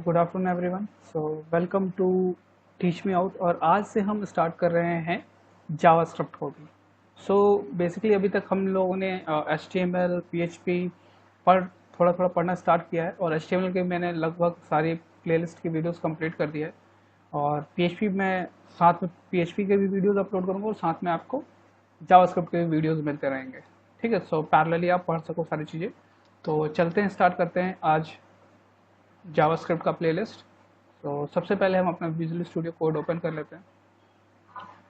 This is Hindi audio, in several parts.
Good afternoon everyone. So welcome to Teach Me Out. और आज से हम स्टार्ट कर रहे हैं जावास्क्रिप्ट को भी। सो बेसिकली अभी तक हम लोगों ने HTML PHP पर थोड़ा थोड़ा पढ़ना स्टार्ट किया है, और HTML के मैंने लगभग सारी प्लेलिस्ट की वीडियोस कंप्लीट कर दी है। और PHP में साथ में PHP के भी वीडियोस अपलोड करूँगा, और साथ में आपको जावास्क्रिप्ट के भी वीडियोस मिलते रहेंगे। ठीक है, सो पैरेलली आप पढ़ सको सारी चीज़ें। तो चलते हैं, स्टार्ट करते हैं आज जावास्क्रिप्ट का प्लेलिस्ट। तो सबसे पहले हम अपना विजुअल स्टूडियो कोड ओपन कर लेते हैं,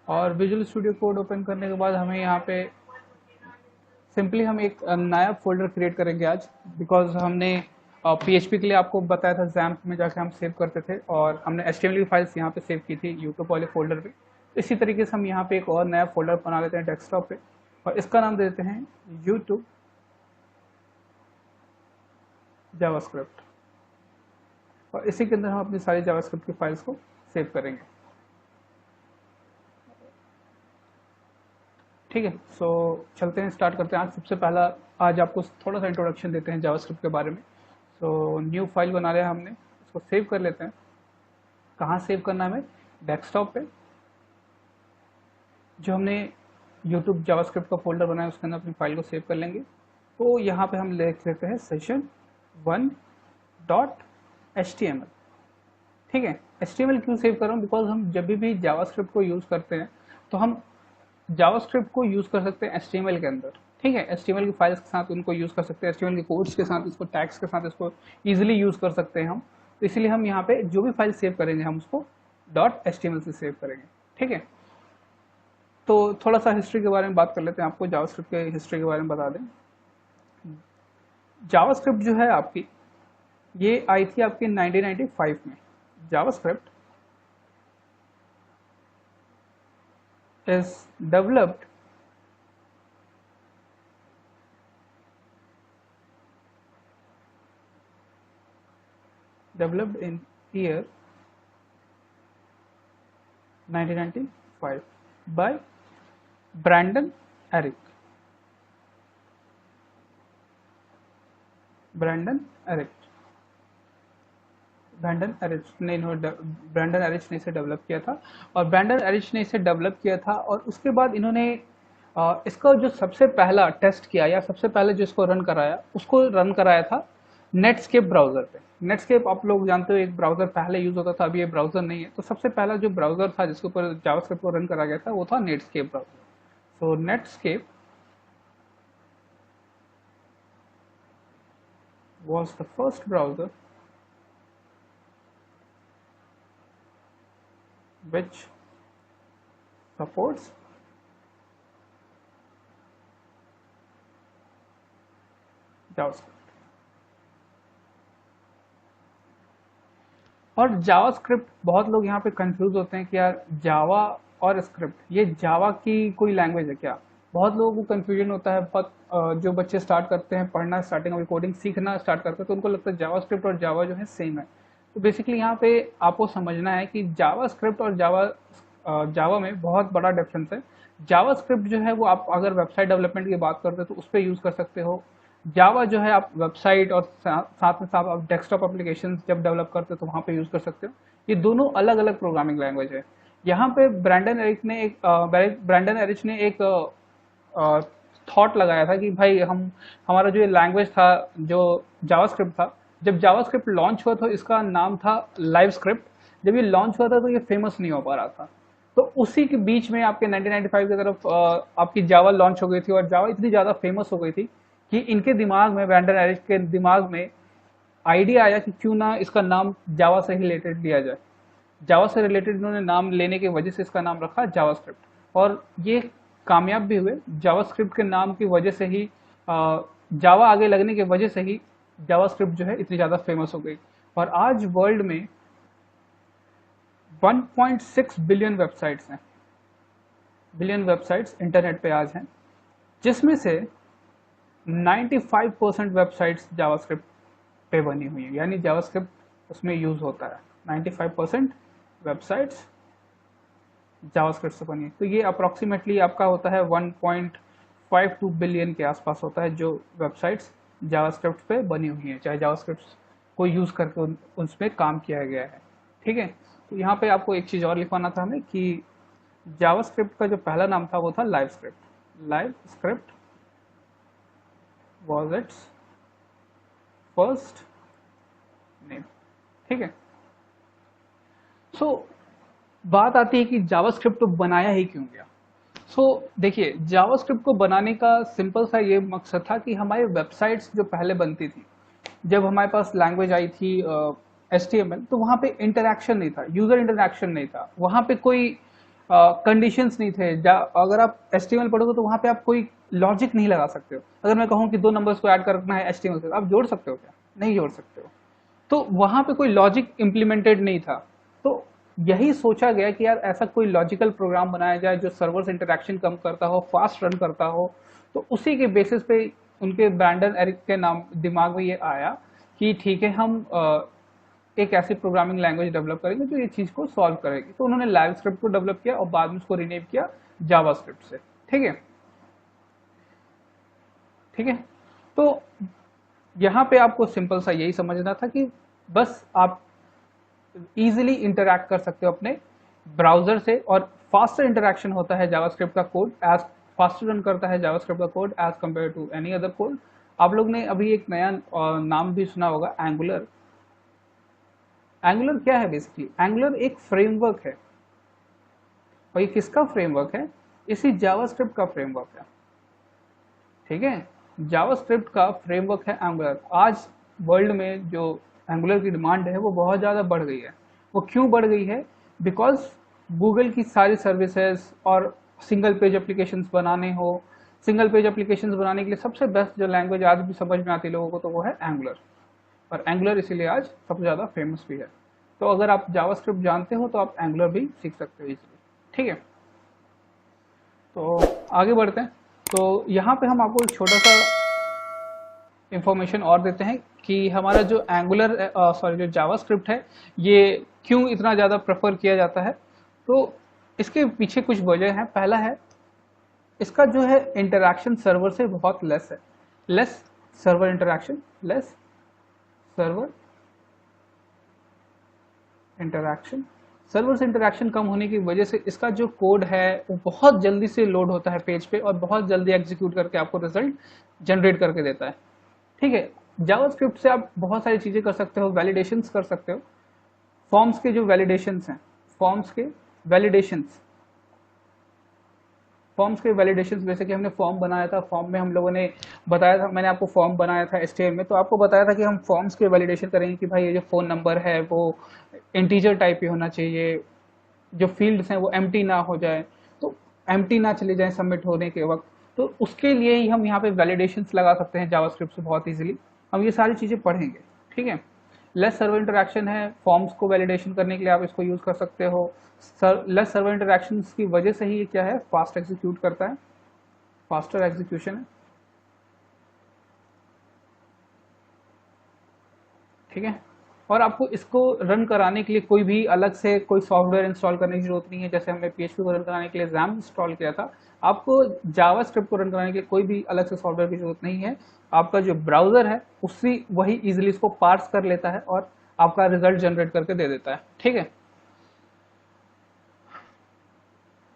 और विजुअल स्टूडियो कोड ओपन करने के बाद हमें यहाँ पे सिंपली हम एक नया फोल्डर क्रिएट करेंगे आज, बिकॉज हमने PHP के लिए आपको बताया था XAMPP में जाके हम सेव करते थे, और हमने HTML की फाइल्स यहाँ पे सेव की थी यूट्यूब वाले फोल्डर पे। इसी तरीके से हम यहाँ पे एक और नया फोल्डर बना लेते हैं डेस्कटॉप पे, और इसका नाम दे देते हैं यूट्यूब जावास्क्रिप्ट। और इसी के अंदर हम अपनी सारी जावास्क्रिप्ट की फाइल्स को सेव करेंगे। ठीक है, सो चलते हैं, स्टार्ट करते हैं। आज सबसे पहला आज आपको थोड़ा सा इंट्रोडक्शन देते हैं जावास्क्रिप्ट के बारे में। सो न्यू फाइल बना लिया हमने, इसको सेव कर लेते हैं। कहाँ सेव करना है हमें? डेस्कटॉप पे। जो हमने यूट्यूब जावास्क्रिप्ट का फोल्डर बनाया उसके अंदर अपनी फाइल को सेव कर लेंगे। तो यहाँ पे हम लिख लेते हैं session1.html। ठीक है, HTML क्यों सेव कर रहा हूँ? बिकॉज हम जब भी जावास्क्रिप्ट को यूज़ करते हैं तो हम जावास्क्रिप्ट को यूज़ कर सकते हैं HTML के अंदर। ठीक है, HTML की फाइल्स के साथ उनको यूज़ कर सकते हैं, HTML के कोड्स के साथ, इसको टैग्स के साथ इसको ईजिली यूज़ कर सकते हैं हम। तो इसलिए हम यहाँ पे जो भी फाइल सेव करेंगे हम उसको .html से सेव करेंगे। ठीक है, तो थोड़ा सा हिस्ट्री के बारे में बात कर लेते हैं, आपको जावास्क्रिप्ट के हिस्ट्री के बारे में बता दें। जावास्क्रिप्ट जो है आपकी, ये आई थी आपकी 1995 में। JavaScript is developed in year 1995 by Brandon Eric। Brandon Eric ने इसे डेवलप किया था, और ब्रैंडन एरिच ने इसे डेवलप किया था। और उसके बाद इन्होंने इसका जो सबसे पहला टेस्ट किया, या सबसे पहले जो इसको रन कराया, उसको रन कराया था नेटस्केप ब्राउजर पे। नेटस्केप आप लोग जानते हो, एक ब्राउजर पहले यूज होता था, अभी ये ब्राउजर नहीं है। तो सबसे पहला जो ब्राउजर था जिसके ऊपर जावास्क्रिप्ट को रन करा गया था वो था Netscape browser. So Netscape was the first browser which supports JavaScript। और जावास्क्रिप्ट, बहुत लोग यहाँ पे कंफ्यूज होते हैं कि यार जावा और स्क्रिप्ट, ये जावा की कोई लैंग्वेज है क्या? बहुत लोगों को कंफ्यूजन होता है। बहुत जो बच्चे स्टार्ट करते हैं पढ़ना, स्टार्टिंग में कोडिंग सीखना स्टार्ट करते हैं, तो उनको लगता है जावास्क्रिप्ट और जावा जो है सेम है। तो बेसिकली यहाँ पे आपको समझना है कि जावास्क्रिप्ट और जावा में बहुत बड़ा डिफरेंस है। जावास्क्रिप्ट जो है वो आप अगर वेबसाइट डेवलपमेंट की बात करते हो तो उस पर यूज़ कर सकते हो। जावा जो है आप वेबसाइट और साथ में साथ आप डेस्कटॉप एप्लीकेशन जब डेवलप करते हो तो वहाँ पे यूज़ कर सकते हो। ये दोनों अलग अलग प्रोग्रामिंग लैंग्वेज है। यहाँ पे ब्रैंडन एरिच ने एक थॉट लगाया था कि भाई हमारा जो ये लैंग्वेज था, जो जावास्क्रिप्ट था, जब जावास्क्रिप्ट लॉन्च हुआ तो इसका नाम था लाइव स्क्रिप्ट। जब ये लॉन्च हुआ था तो ये फेमस नहीं हो पा रहा था। तो उसी के बीच में आपके 1995 की तरफ आपकी जावा लॉन्च हो गई थी, और जावा इतनी ज़्यादा फेमस हो गई थी कि इनके दिमाग में, ब्रैंडन एरिच के दिमाग में आइडिया आया कि क्यों ना इसका नाम जावा से रिलेटेड लिया जाए। जावा से रिलेटेड इन्होंने नाम लेने की वजह से इसका नाम रखा जावास्क्रिप्ट, और ये कामयाब भी हुए। जावास्क्रिप्ट के नाम की वजह से ही, जावा आगे लगने की वजह से ही जावास्क्रिप्ट जो है इतनी ज़्यादा फेमस हो गई। और आज वर्ल्ड में 1.6 बिलियन वेबसाइट्स हैं, बिलियन वेबसाइट्स इंटरनेट पे आज हैं, जिसमें से 95% वेबसाइट्स जावास्क्रिप्ट पे बनी हुई है, यानी जावास्क्रिप्ट उसमें यूज होता है। 95% वेबसाइट्स जावास्क्रिप्ट से बनी है। तो ये अप्रॉक्सीमेटली आपका होता है 1.52 बिलियन के आसपास होता है जो वेबसाइट्स जावास्क्रिप्ट पे बनी हुई हैं, चाहे जावास्क्रिप्ट को यूज करके उसमें काम किया गया है। ठीक है, तो यहाँ पे आपको एक चीज और लिखवाना था हमें कि जावास्क्रिप्ट का जो पहला नाम था वो था live script. Live script was it's first name. ठीक है, सो बात आती है कि जावास्क्रिप्ट को बनाया ही क्यों गया। देखिए, जावास्क्रिप्ट को बनाने का सिंपल सा ये मकसद था कि हमारी वेबसाइट्स जो पहले बनती थी, जब हमारे पास लैंग्वेज आई थी HTML, तो वहाँ पे इंटरैक्शन नहीं था, यूजर इंटरैक्शन नहीं था, वहाँ पे कोई कंडीशंस नहीं थे। अगर आप HTML पढ़ोगे तो वहाँ पे आप कोई लॉजिक नहीं लगा सकते हो। अगर मैं कहूँ कि 2 नंबर्स को ऐड करना है HTML से, आप जोड़ सकते हो क्या? नहीं जोड़ सकते हो। तो वहाँ पे कोई लॉजिक इम्प्लीमेंटेड नहीं था। तो यही सोचा गया कि यार ऐसा कोई लॉजिकल प्रोग्राम बनाया जाए जो सर्वर से इंटरैक्शन कम करता हो, फास्ट रन करता हो। तो उसी के बेसिस पे उनके ब्रैंडन एरिक के नाम दिमाग में ये आया कि ठीक है, हम एक ऐसी प्रोग्रामिंग लैंग्वेज डेवलप करेंगे जो ये चीज को सॉल्व करेगी। तो उन्होंने लाइव स्क्रिप्ट को डेवलप किया और बाद में उसको रीनेम किया जावास्क्रिप्ट से। ठीक है, ठीक है। तो यहाँ पे आपको सिंपल सा यही समझना था कि बस आप इजीली इंटरैक्ट कर सकते हो अपने ब्राउजर से, और फास्टर इंटरैक्शन होता है जावास्क्रिप्ट का कोड, एज फास्टर रन करता है जावास्क्रिप्ट का code as compare to any other code. आप लोग ने अभी एक नया नाम भी सुना होगा, एंगुलर। एंगुलर क्या है? बेसिकली एंगुलर एक फ्रेमवर्क है, और ये किसका फ्रेमवर्क है? इसी जावास्क्रिप्ट का फ्रेमवर्क है। ठीक है, जावास्क्रिप्ट का फ्रेमवर्क है एंगुलर। आज वर्ल्ड में जो एंगुलर की डिमांड है वो बहुत ज़्यादा बढ़ गई है। वो क्यों बढ़ गई है? बिकॉज गूगल की सारी सर्विसेज और सिंगल पेज एप्लीकेशंस बनाने हो, सिंगल पेज एप्लीकेशंस बनाने के लिए सबसे बेस्ट जो लैंग्वेज आज भी समझ में आती है लोगों को, तो वो है एंगुलर। और एंगुलर इसीलिए आज सबसे ज़्यादा फेमस भी है। तो अगर आप जावास्क्रिप्ट जानते हो तो आप एंगुलर भी सीख सकते हो इजीली। ठीक है, तो आगे बढ़ते हैं। तो यहाँ पे हम आपको एक छोटा सा इंफॉर्मेशन और देते हैं कि हमारा जो एंगुलर जो जावास्क्रिप्ट है ये क्यों इतना ज़्यादा प्रेफर किया जाता है। तो इसके पीछे कुछ वजह है। पहला है, इसका जो है इंटरैक्शन सर्वर से बहुत लेस है। Less server interaction, less server interaction. Server से इंटरैक्शन कम होने की वजह से इसका जो कोड है वो बहुत जल्दी से लोड होता है पेज पे, और बहुत जल्दी एग्जीक्यूट करके आपको रिजल्ट जनरेट करके देता है। ठीक है, जावास्क्रिप्ट से आप बहुत सारी चीजें कर सकते हो, वैलिडेशंस कर सकते हो। फॉर्म्स के जो वैलिडेशंस हैं, फॉर्म्स के वैलिडेशंस, फॉर्म्स के वैलिडेशंस, जैसे कि हमने फॉर्म बनाया था, फॉर्म में हम लोगों ने बताया था, मैंने आपको फॉर्म बनाया था HTML में, तो आपको बताया था कि हम फॉर्म्स के वैलिडेशन करेंगे कि भाई ये जो फोन नंबर है वो इंटीजर टाइप ही होना चाहिए, जो फील्ड्स हैं वो एम्प्टी ना हो जाए, तो एम्प्टी ना चले जाए सबमिट होने के वक्त। तो उसके लिए ही हम यहाँ पे वैलिडेशंस लगा सकते हैं जावास्क्रिप्ट से बहुत इजीली। हम ये सारी चीजें पढ़ेंगे। ठीक है, लेस सर्वर इंटरैक्शन है, फॉर्म्स को वैलिडेशन करने के लिए आप इसको यूज कर सकते हो। लेस सर्वर इंटरैक्शन की वजह से ही ये क्या है, फास्ट एग्जीक्यूट करता है, फास्टर एग्जीक्यूशन है। ठीक है, और आपको इसको रन कराने के लिए कोई भी अलग से कोई सॉफ्टवेयर इंस्टॉल करने की जरूरत नहीं है। जैसे हमने PHP को रन कराने के लिए XAMPP इंस्टॉल किया था, आपको जावास्क्रिप्ट को रन कराने के लिए कोई भी अलग से सॉफ्टवेयर की जरूरत नहीं है। आपका जो ब्राउजर है उसी वही इजिली इसको पार्स कर लेता है और आपका रिजल्ट जनरेट करके दे देता है। ठीक है,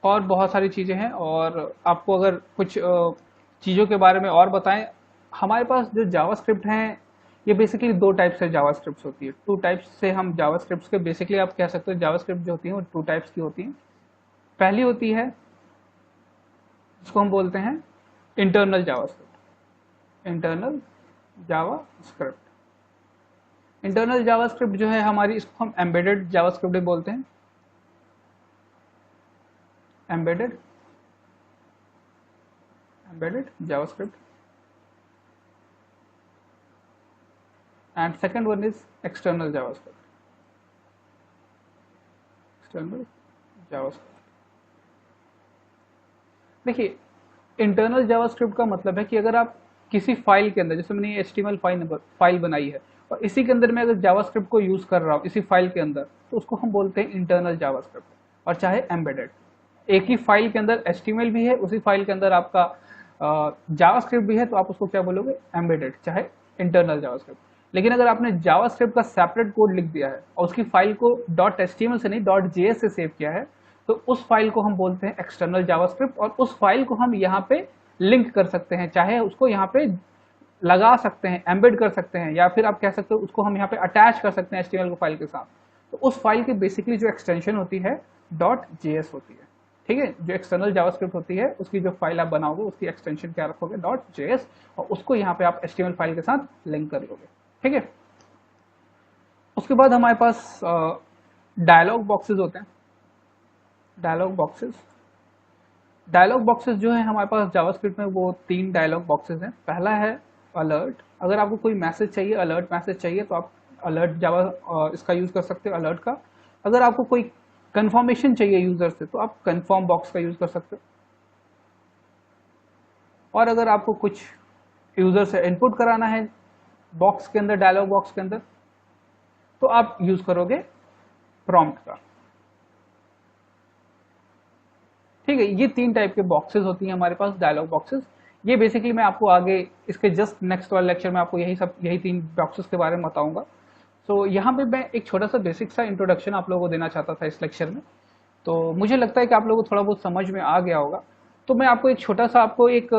और बहुत सारी चीज़ें हैं, और आपको अगर कुछ चीज़ों के बारे में और बताएं, हमारे पास जो जावास्क्रिप्ट हैं ये बेसिकली 2 टाइप से जावास्क्रिप्ट होती है। 2 टाइप्स से हम जावास्क्रिप्ट के बेसिकली आप कह सकते हो जावास्क्रिप्ट जो होती है वो 2 टाइप्स की होती हैं। पहली होती है जिसको हम बोलते हैं internal JavaScript. Internal JavaScript, internal JavaScript जो है हमारी, इसको हम एम्बेडेड जावास्क्रिप्ट भी बोलते हैं। Embedded JavaScript, and second one is external JavaScript. external JavaScript, देखिए इंटरनल जावास्क्रिप्ट का मतलब है कि अगर आप किसी फाइल के अंदर, जैसे मैंने ये HTML फाइल बनाई है और इसी के अंदर मैं अगर जावास्क्रिप्ट को यूज कर रहा हूँ इसी फाइल के अंदर, तो उसको हम बोलते हैं इंटरनल जावास्क्रिप्ट। और चाहे एम्बेडेड, एक ही फाइल के अंदर HTML भी है, उसी फाइल के अंदर आपका जावास्क्रिप्ट भी है, तो आप उसको क्या बोलोगे, एम्बेडेड, चाहे इंटरनल जावास्क्रिप्ट। लेकिन अगर आपने जावास्क्रिप्ट का सेपरेट कोड लिख दिया है और उसकी फाइल को .html से नहीं .js से सेव किया है, तो उस फाइल को हम बोलते हैं एक्सटर्नल जावास्क्रिप्ट, और उस फाइल को हम यहाँ पे लिंक कर सकते हैं, चाहे उसको यहाँ पे लगा सकते हैं, एम्बेड कर सकते हैं, या फिर आप कह सकते हो उसको हम यहाँ पे अटैच कर सकते हैं HTML को फाइल के साथ। तो उस फाइल की बेसिकली जो एक्सटेंशन होती है .js होती है, ठीक है। जो एक्सटर्नल जावास्क्रिप्ट होती है उसकी जो फाइल आप बनाओगे उसकी एक्सटेंशन क्या रखोगे, .js, और उसको यहाँ पे आप HTML फाइल के साथ लिंक कर लोगे, ठीक है। उसके बाद हमारे पास डायलॉग बॉक्सेस होते हैं। डायलॉग बॉक्सेस जो है हमारे पास जावास्क्रिप्ट में, वो 3 डायलॉग बॉक्सेस हैं। पहला है अलर्ट। अगर आपको कोई मैसेज चाहिए, अलर्ट मैसेज चाहिए, तो आप अलर्ट जावा इसका यूज कर सकते हो, अलर्ट का। अगर आपको कोई कंफर्मेशन चाहिए यूजर से, तो आप कंफर्म बॉक्स का यूज कर सकते हो। और अगर आपको कुछ यूजर से इनपुट कराना है बॉक्स के अंदर, डायलॉग बॉक्स के अंदर, तो आप यूज करोगे प्रॉम्प्ट का, ठीक है। ये 3 टाइप के बॉक्सेस होती हैं हमारे पास, डायलॉग बॉक्सेस। ये बेसिकली मैं आपको आगे इसके जस्ट नेक्स्ट वाले लेक्चर में आपको यही 3 बॉक्सेस के बारे में बताऊंगा। तो यहाँ पे मैं एक छोटा सा बेसिक सा इंट्रोडक्शन आप लोगों को देना चाहता था इस लेक्चर में। तो मुझे लगता है कि आप लोगों को थोड़ा बहुत समझ में आ गया होगा। तो मैं आपको एक छोटा सा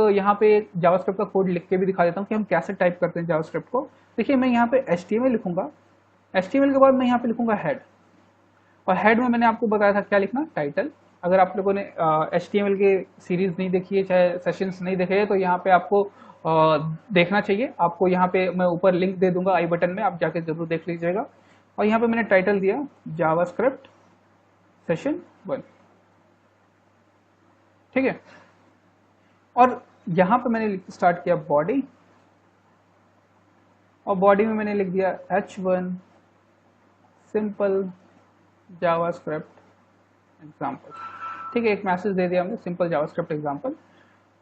यहाँ पे जावास्क्रिप्ट का कोड लिख के भी दिखा देता हूँ कि हम कैसे टाइप करते हैं जावास्क्रिप्ट को। देखिए, मैं यहाँ पे HTML लिखूंगा, HTML के बाद मैं यहाँ पे लिखूंगा हेड, और हेड में मैंने आपको बताया था क्या लिखना, टाइटल। अगर आप लोगों ने HTML के सीरीज नहीं देखी है, चाहे सेशंस नहीं देखे हैं, तो यहाँ पे आपको देखना चाहिए। आपको यहाँ पे मैं ऊपर लिंक दे दूंगा आई बटन में, आप जाके जरूर देख लीजिएगा। और यहाँ पे मैंने टाइटल दिया जावास्क्रिप्ट सेशन 1, ठीक है। और यहाँ पे मैंने स्टार्ट किया बॉडी, और बॉडी में मैंने लिख दिया H1 सिंपल जावास्क्रिप्ट एग्जाम्पल, ठीक है। एक मैसेज दे दिया हमने, सिंपल जावास्क्रिप्ट एग्जाम्पल।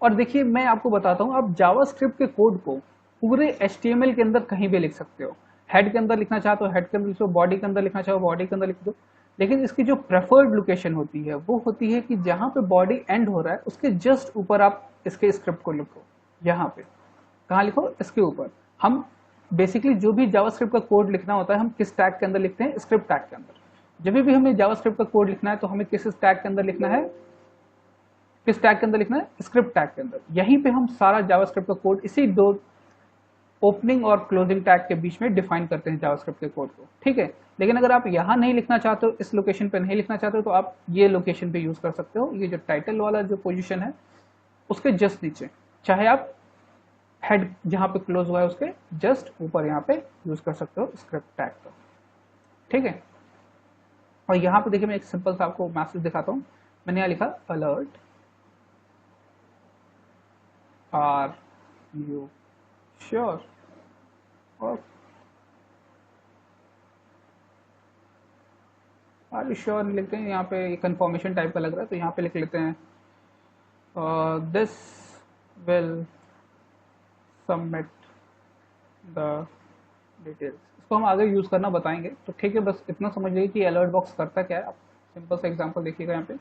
और देखिए, मैं आपको बताता हूँ, आप जावास्क्रिप्ट के कोड को पूरे HTML के अंदर कहीं भी लिख सकते हो। हेड के अंदर लिखना चाहते हो हेड के अंदर लिखो, बॉडी के अंदर लिखना चाहो बॉडी के अंदर लिख दो। लेकिन इसकी जो प्रेफर्ड लोकेशन होती है वो होती है कि जहां पे बॉडी एंड हो रहा है उसके जस्ट ऊपर आप इसके स्क्रिप्ट को लिखो। यहाँ पे कहाँ लिखो, इसके ऊपर। हम बेसिकली जो भी जावास्क्रिप्ट का कोड लिखना होता है हम किस टैग के अंदर लिखते हैं, स्क्रिप्ट टैग के अंदर। जब भी हमें जावास्क्रिप्ट का कोड लिखना है तो हमें किस टैग के अंदर लिखना है, किस टैग के अंदर लिखना है, स्क्रिप्ट टैग के अंदर। यहीं पे हम सारा जावास्क्रिप्ट का कोड इसी 2 ओपनिंग और क्लोजिंग टैग के बीच में डिफाइन करते हैं जावास्क्रिप्ट के कोड को, ठीक है। लेकिन अगर आप यहाँ नहीं लिखना चाहते हो, इस लोकेशन पे नहीं लिखना चाहते हो, तो आप ये लोकेशन पे यूज कर सकते हो। ये जो टाइटल वाला जो पोजीशन है उसके जस्ट नीचे, चाहे आप हेड जहां पे क्लोज हुआ है उसके जस्ट ऊपर यहाँ पे यूज कर सकते हो स्क्रिप्ट टैग का, ठीक है। और यहाँ पे देखिए, मैं एक सिंपल सा आपको मैसेज दिखाता हूँ। मैंने यहाँ लिखा अलर्ट आर यू श्योर, और आर यू श्योर लिखते हैं। यहाँ पे कंफर्मेशन टाइप का लग रहा है, तो यहाँ पे लिख लेते हैं this will submit the details. इसको हम आगे यूज करना बताएंगे, तो ठीक है। बस इतना समझ लीजिए कि अलर्ट बॉक्स करता क्या है। आप सिंपल सा एग्जांपल देखिएगा यहाँ पे।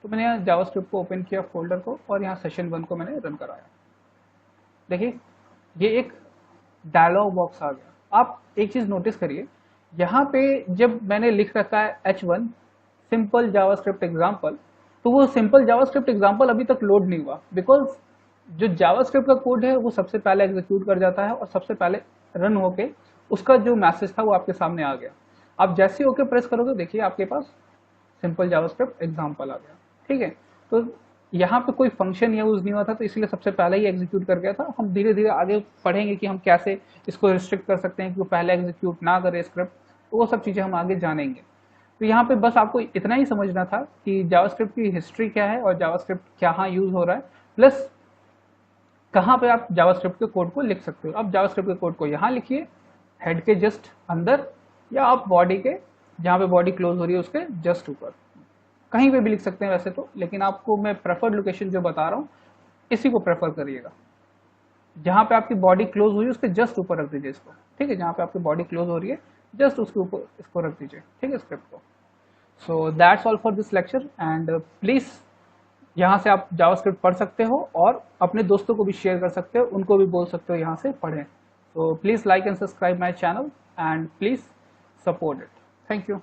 तो मैंने यहाँ जावास्क्रिप्ट को ओपन किया, फोल्डर को, और यहाँ सेशन 1 को मैंने रन कराया। देखिए, ये एक डायलॉग बॉक्स आ गया। आप एक चीज नोटिस करिए, यहाँ पे जब मैंने लिख रखा है H1 सिंपल जावास्क्रिप्ट एग्जाम्पल, तो वो सिंपल जावास्क्रिप्ट एग्जाम्पल अभी तक लोड नहीं हुआ, बिकॉज जो जावास्क्रिप्ट का कोड है वो सबसे पहले एग्जीक्यूट कर जाता है और सबसे पहले रन होके उसका जो मैसेज था वो आपके सामने आ गया। आप जैसे ही ओके प्रेस करोगे, देखिए आपके पास सिंपल जावास्क्रिप्ट एग्जाम्पल आ गया, ठीक है। तो यहाँ पे कोई फंक्शन यूज नहीं हुआ था, तो इसलिए सबसे पहले ही एग्जीक्यूट कर गया था। हम धीरे धीरे आगे पढ़ेंगे कि हम कैसे इसको रिस्ट्रिक्ट कर सकते हैं कि वो पहले एग्जीक्यूट ना करे स्क्रिप्ट, तो वो सब चीजें हम आगे जानेंगे। तो यहाँ पे बस आपको इतना ही समझना था कि जावास्क्रिप्ट की हिस्ट्री क्या है और जावास्क्रिप्ट कहाँ यूज हो रहा है, प्लस कहाँ पे आप जावास्क्रिप्ट के कोड को लिख सकते हो। आप जावास्क्रिप्ट के कोड को यहाँ लिखिए, हेड के जस्ट अंदर, या आप बॉडी के जहाँ पे बॉडी क्लोज हो रही है उसके जस्ट ऊपर, कहीं पे भी लिख सकते हैं वैसे तो। लेकिन आपको मैं प्रेफर्ड लोकेशन जो बता रहा हूँ इसी को प्रेफर करिएगा। जहाँ पे आपकी बॉडी क्लोज हुई है उसके जस्ट ऊपर रख दीजिए इसको, ठीक है। जहाँ पे आपकी बॉडी क्लोज हो रही है जस्ट उसके ऊपर इसको रख दीजिए, ठीक है, स्क्रिप्ट को। So that's all for this lecture, and please यहाँ से आप जावास्क्रिप्ट पढ़ सकते हो और अपने दोस्तों को भी शेयर कर सकते हो, उनको भी बोल सकते हो यहाँ से पढ़ें। So please like and subscribe my channel and please support it. Thank you.